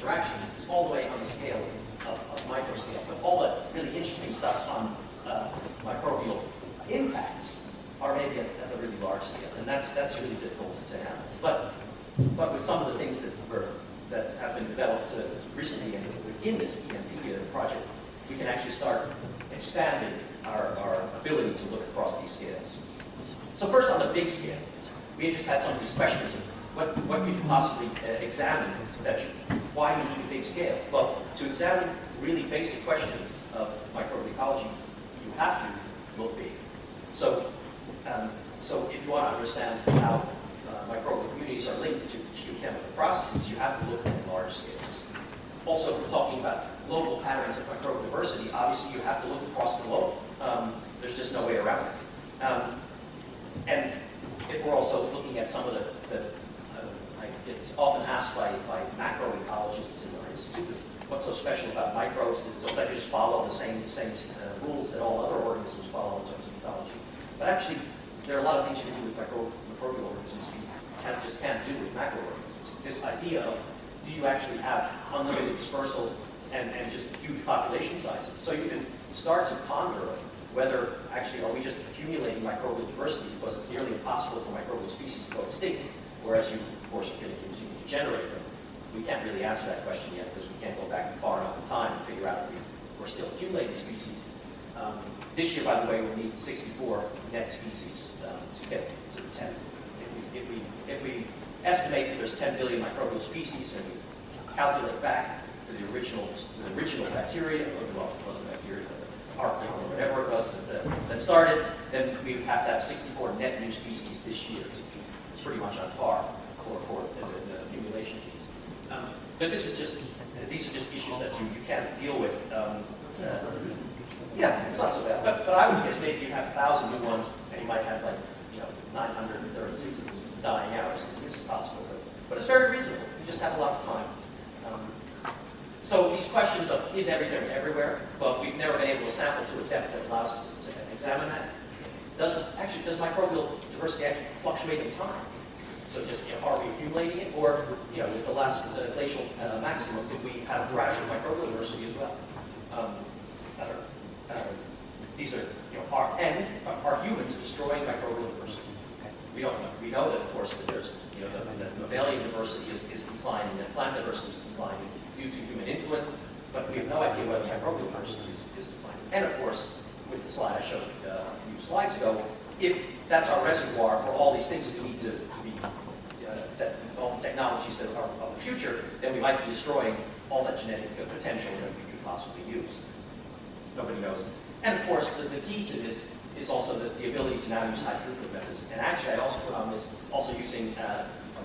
interactions is all the way on the scale of microscale. But all the really interesting stuff on microbial impacts are maybe at the really large scale, and that's really difficult to handle. But with some of the things that have been developed recently and within this EMP project, we can actually start expanding our ability to look across these scales. So first, on the big scale, we just had some of these questions of what could you possibly examine? Why do you need a big scale? Well, to examine really basic questions of microbial ecology, you have to look big. So if you want to understand how microbial communities are linked to geochemical processes, you have to look at large scales. Also, if we're talking about local patterns of microbial diversity, obviously you have to look across the globe. There's just no way around it. And if we're also looking at some of it's often asked by macroecologists in our institute, what's so special about microbes? Don't they just follow the same rules that all other organisms follow in terms of ecology? But actually, there are a lot of things you can do with microbial organisms you just can't do with macroorganisms. This idea of, do you actually have unlimited dispersal and just huge population sizes? So you can start to ponder whether actually are we just accumulating microbial diversity because it's nearly impossible for microbial species to go extinct, whereas you, of course, are going to continue to generate them. We can't really answer that question yet because we can't go back far enough in time and figure out if we're still accumulating species. This year, by the way, we'll need 64 net species to get to the 10. If we estimate that there's 10 billion microbial species and we calculate back to the original bacteria, well, it wasn't bacteria, but archaea or whatever it was that started, then we would have to have 64 net new species this year to be pretty much on par for the accumulation piece. But these are just issues that you can't deal with. Yeah, it's not so bad. But I would guess maybe you have 1,000 new ones, and you might have 936 dying out. This is possible, but it's very reasonable. You just have a lot of time. So these questions of is everything everywhere? Well, we've never been able to sample to a depth that allows us to examine that. Does microbial diversity actually fluctuate in time? So just, are we accumulating it? Or, with the last glacial maximum, did we have a crash of microbial diversity as well? These are, are humans destroying microbial diversity? We don't know. We know that, of course, that there's, that mammalian diversity is declining, that plant diversity is declining due to human influence, but we have no idea whether microbial diversity is declining. And of course, with the slide I showed a few slides ago, if that's our reservoir for all these things that we need to be, that all the technologies that are of the future, then we might be destroying all that genetic potential that we could possibly use. Nobody knows. And of course, the key to this is also the ability to now use high throughput methods. And actually, I also put on this also using,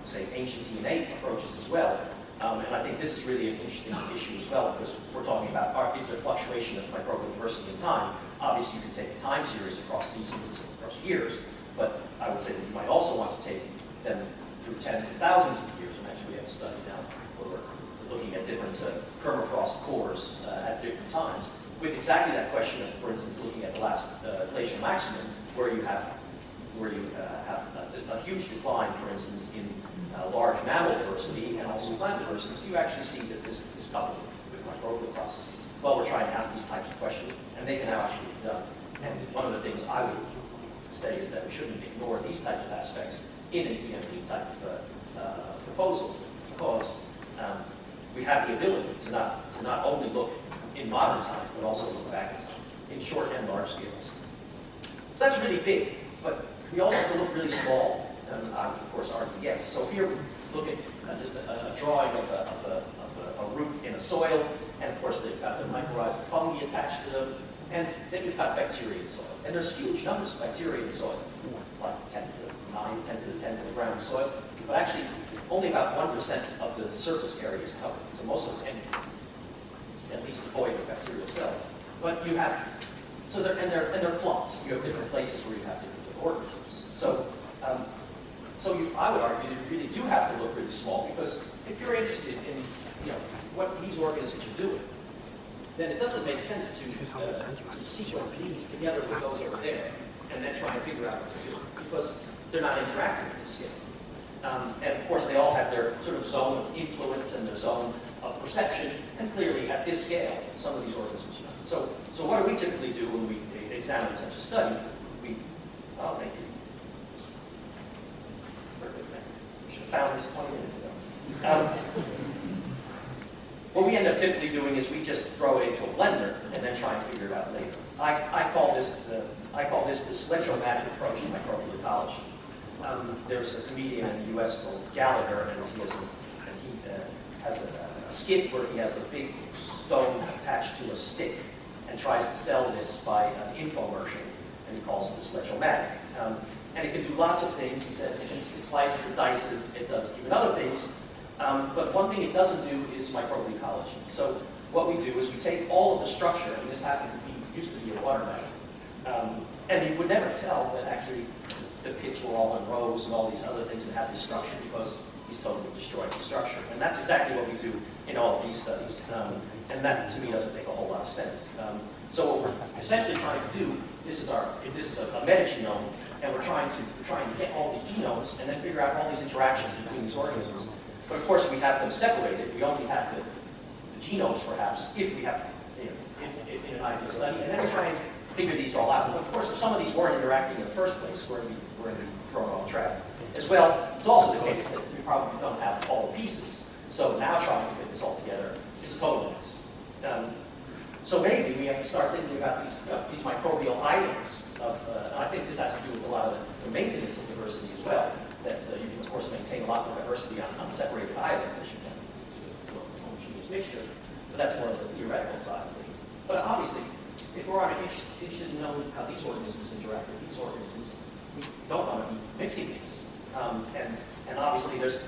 say, ancient DNA approaches as well. And I think this is really an interesting issue as well, because we're talking about is there fluctuation of microbial diversity in time. Obviously, you can take a time series across seasons, across years, but I would say that you might also want to take them through tens of thousands of years. And actually, we have a study now where we're looking at different permafrost cores at different times, with exactly that question of, for instance, looking at the last glacial maximum, where you have a huge decline, for instance, in large mammal diversity and also plant diversity. Do you actually see that this is coupled with microbial processes? Well, we're trying to ask these types of questions, and they can now actually be done. And one of the things I would say is that we shouldn't ignore these types of aspects in an EMP type of proposal, because we have the ability to not only look in modern time, but also look back in time, in short and large scales. So that's really big, but we also have to look really small, and I would, of course, argue yes. So if you're looking at just a drawing of a root in a soil, and of course they've got the mycorrhizal fungi attached to them, and then we've got bacteria in soil. And there's huge numbers of bacteria in soil, like 10 to the 9, 10 to the 10 kilogram soil, but actually only about 1% of the surface area is covered. So most of it's empty, at least devoid of bacterial cells. But you have, so they're clumps. You have different places where you have different organisms. So, I would argue that you really do have to look really small, because if you're interested in, what these organisms are doing, then it doesn't make sense to sequence these together with those over there, and then try and figure out what they're doing, because they're not interacting at this scale. And of course, they all have their sort of zone of influence and their zone of perception, and clearly at this scale, some of these organisms are not. So what do we typically do when we examine such a study? Oh, thank you. Perfect, thank you. We should have found this 20 minutes ago. What we end up typically doing is we just throw it into a blender and then try and figure it out later. I call this the sledge-o-matic approach to microbial ecology. There's a comedian in the U.S. called Gallagher, and he has a skit where he has a big stone attached to a stick and tries to sell this by an infomercial, and he calls it the sledge-o-matic. And it can do lots of things. He says it slices and dices, it does even other things. But one thing it doesn't do is microbial ecology. So what we do is we take all of the structure, and this used to be a watermelon, and you would never tell that actually the pits were all in rows and all these other things that have this structure because he's totally destroyed the structure. And that's exactly what we do in all of these studies. And that, to me, doesn't make a whole lot of sense. So what we're essentially trying to do, this is a metagenome, and we're trying to get all these genomes and then figure out all these interactions between these organisms. But of course, we have them separated. We only have the genomes, perhaps, if we have, in an ideal study, and then we try and figure these all out. But of course, if some of these weren't interacting in the first place, we're going to be thrown off track. As well, it's also the case that we probably don't have all the pieces. So now trying to get this all together is a total mess. So maybe we have to start thinking about these microbial islands. I think this has to do with a lot of the maintenance of diversity as well. That you can, of course, maintain a lot more diversity on separated islands as you can to a homogeneous mixture. But that's more of the theoretical side of things. But obviously, if we're interested in knowing how these organisms interact with these organisms, we don't want to be mixing these. And obviously, there's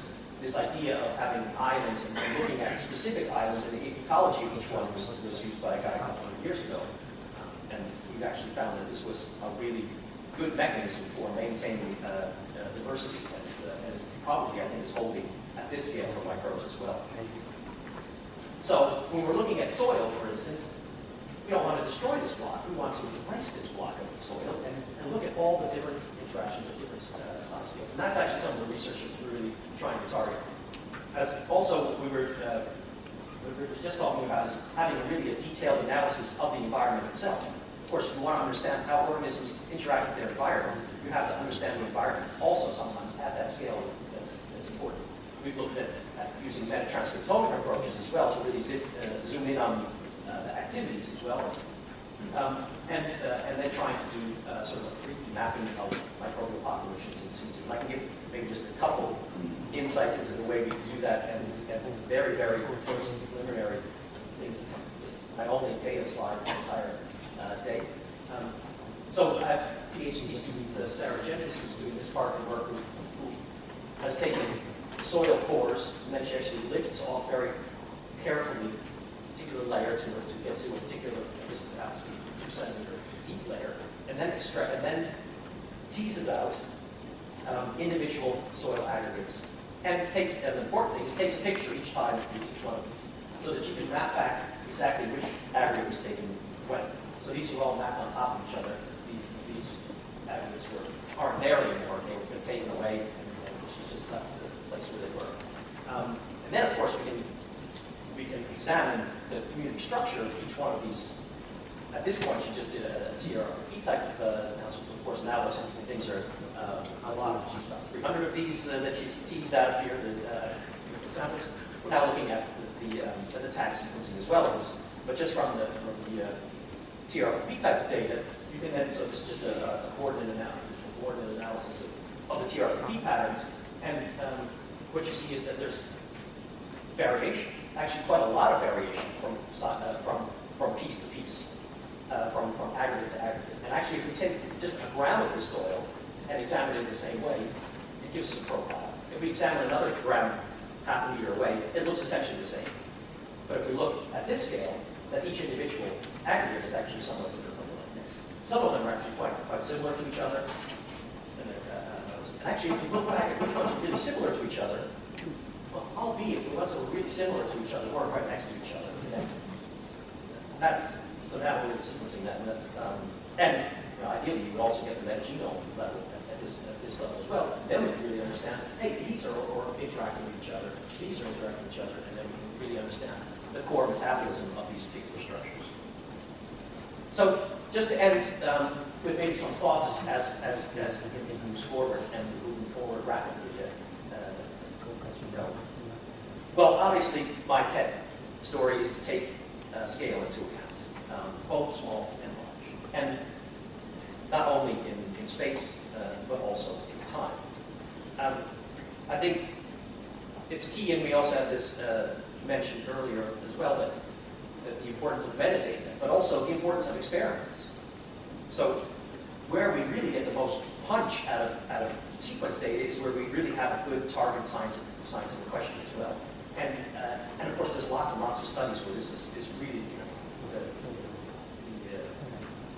this idea of having islands and looking at specific islands, and the ecology of each one was used by a guy a couple of years ago. And we've actually found that this was a really good mechanism for maintaining diversity, and probably, I think, is holding at this scale for microbes as well. So when we're looking at soil, for instance, we don't want to destroy this block. We want to replace this block of soil and look at all the different interactions at different size scales. And that's actually some of the research that we're really trying to target. As also, we were just talking about is having really a detailed analysis of the environment itself. Of course, if you want to understand how organisms interact with their environment, you have to understand the environment. Also, sometimes at that scale, that's important. We've looked at using metatranscriptomic approaches as well to really zoom in on activities as well, and then trying to do sort of a 3D mapping of microbial populations in situ. And I can give maybe just a couple insights into the way we do that, and very, very first preliminary things. Just my only data slide the entire day. So I have PhD student Sarah Jenkins, who's doing this part of the work, who has taken soil cores, and then she actually lifts off very carefully a particular layer to get to a particular, this is perhaps 2 centimeter deep layer, and then teases out individual soil aggregates. And it takes, an important thing, is takes a picture each time of each one of these, so that you can map back exactly which aggregate was taken when. So these are all mapped on top of each other. These aggregates aren't there anymore. They've been taken away, and she's just left the place where they were. And then, of course, we can examine the community structure of each one of these. At this point, she just did a TRP type of analysis. Of course, now those things are a lot. She's about 300 of these that she's teased out here, the examples. We're now looking at the tag sequencing as well. But just from the TRP type of data, you can then, so this is just a coordinate analysis of the TRP patterns. And what you see is that there's variation, actually quite a lot of variation from piece to piece, from aggregate to aggregate. And actually, if we take just a gram of this soil and examine it in the same way, it gives us a profile. If we examine another gram half a meter away, it looks essentially the same. But if we look at this scale, that each individual aggregate is actually somewhat different than this. Some of them are actually quite similar to each other. And actually, if you look back at which ones are really similar to each other, well, albeit the ones that were really similar to each other weren't right next to each other. So now we're really sequencing that, and ideally you would also get the metagenome level this level as well. Then we can really understand, hey, these are interacting with each other, these are interacting with each other, and then we can really understand the core metabolism of these particular structures. So just to end with maybe some thoughts as it moves forward and moving forward rapidly as we go. Well, obviously, my pet story is to take scale into account, both small and large, and not only in space, but also in time. I think it's key, and we also have this mentioned earlier as well, that the importance of metadata, but also the importance of experiments. So where we really get the most punch out of sequence data is where we really have a good target scientific question as well. And of course, there's lots and lots of studies where this is really,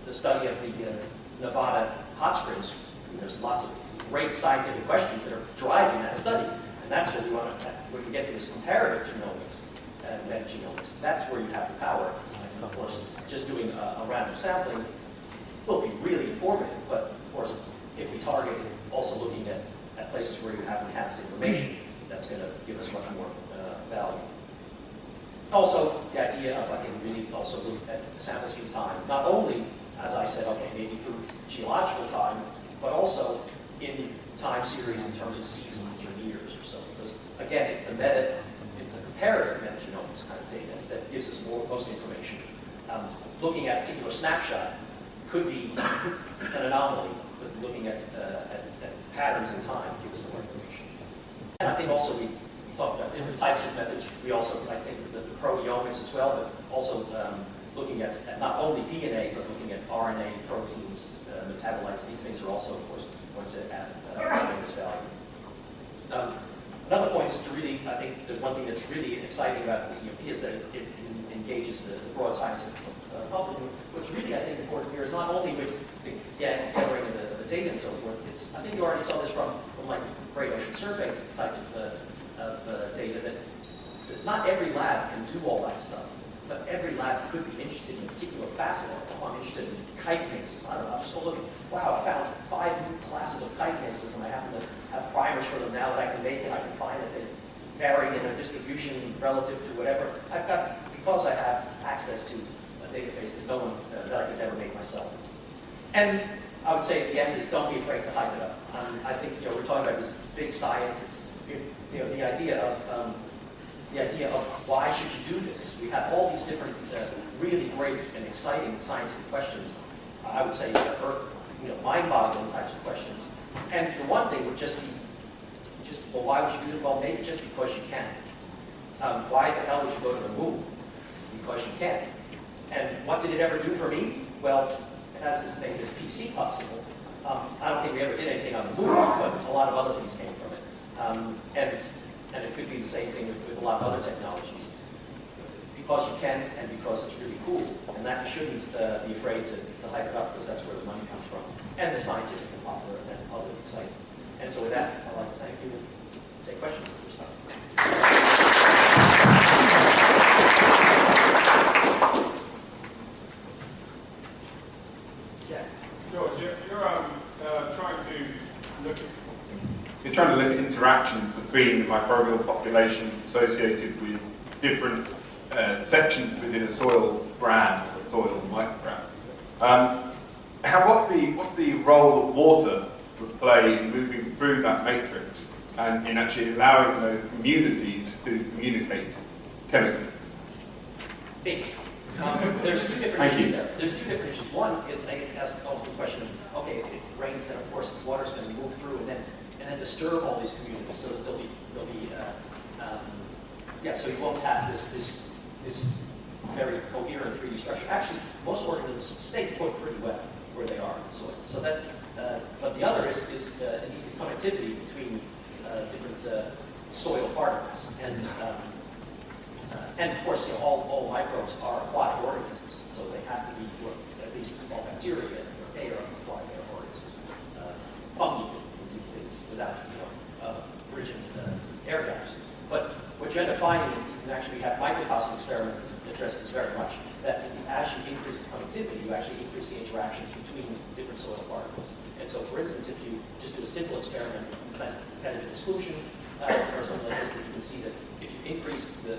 the study of the Nevada hot springs. There's lots of great scientific questions that are driving that study, and that's what we want to. When we get to this comparative genomics and metagenomics, that's where you have the power. And of course, just doing a random sampling will be really informative. But of course, if we target also looking at places where you have enhanced information, that's going to give us much more value. Also, the idea of, I think, really also look at samples in time, not only, as I said, okay, maybe through geological time, but also in time series in terms of seasons or years or so. Because again, it's a comparative metagenomics kind of data that gives us most information. Looking at a particular snapshot could be an anomaly, but looking at patterns in time gives us more information. And I think also we talked about different types of methods. We also, I think, the proteomics as well, but also looking at not only DNA, but looking at RNA, proteins, metabolites. These things are also, of course, going to add tremendous value. Another point is to really, I think, the one thing that's really exciting about the EMP is that it engages the broad scientific public. What's really, I think, important here is not only with the gathering of the data and so forth. I think you already saw this from like Great Ocean Survey type of data, that not every lab can do all that stuff, but every lab could be interested in a particular facet. I'm interested in kite mazes. I don't know, I'm just looking, wow, I found 5 new classes of kite mazes, and I happen to have primers for them now that I can make, and I can find that they vary in their distribution relative to whatever. Because I have access to a database that I could never make myself. And I would say at the end is don't be afraid to hype it up. I think we're talking about this big science. It's the idea of why should you do this? We have all these different really great and exciting scientific questions. I would say mind-boggling types of questions. And the one thing would just be well, why would you do it? Well, maybe just because you can. Why the hell would you go to the moon? Because you can. And what did it ever do for me? Well, it has to make this PC possible. I don't think we ever did anything on the moon, but a lot of other things came from it. And it could be the same thing with a lot of other technologies. Because you can, and because it's really cool. And that you shouldn't be afraid to hype it up, because that's where the money comes from. And the scientific and popular and public excitement. And so with that, I'd like to thank you and take questions at this time. Yeah. George, you're trying to look at interactions between the microbial population associated with different sections within a soil brand, or soil microgram. What's the role that water would play in moving through that matrix and in actually allowing those communities to communicate chemically? There's two different issues there. There's two different issues. One is, I guess, asks the question of, okay, if it rains, then of course the water's going to move through and then disturb all these communities, so that they'll be so you won't have this very coherent 3D structure. Actually, most organisms stay put pretty well where they are in the soil. So that, but the other is the connectivity between different soil particles, and of course, all microbes are aquatic organisms, so they have to be, at least all bacteria, they are aquatic organisms. Fungi can do things without rigid air gaps. But what you end up finding in and actually we have microcosm experiments that address this very much, that as you increase the conductivity, you actually increase the interactions between different soil particles. And so, for instance, if you just do a simple experiment, competitive exclusion, or something like this, that you can see that if you increase the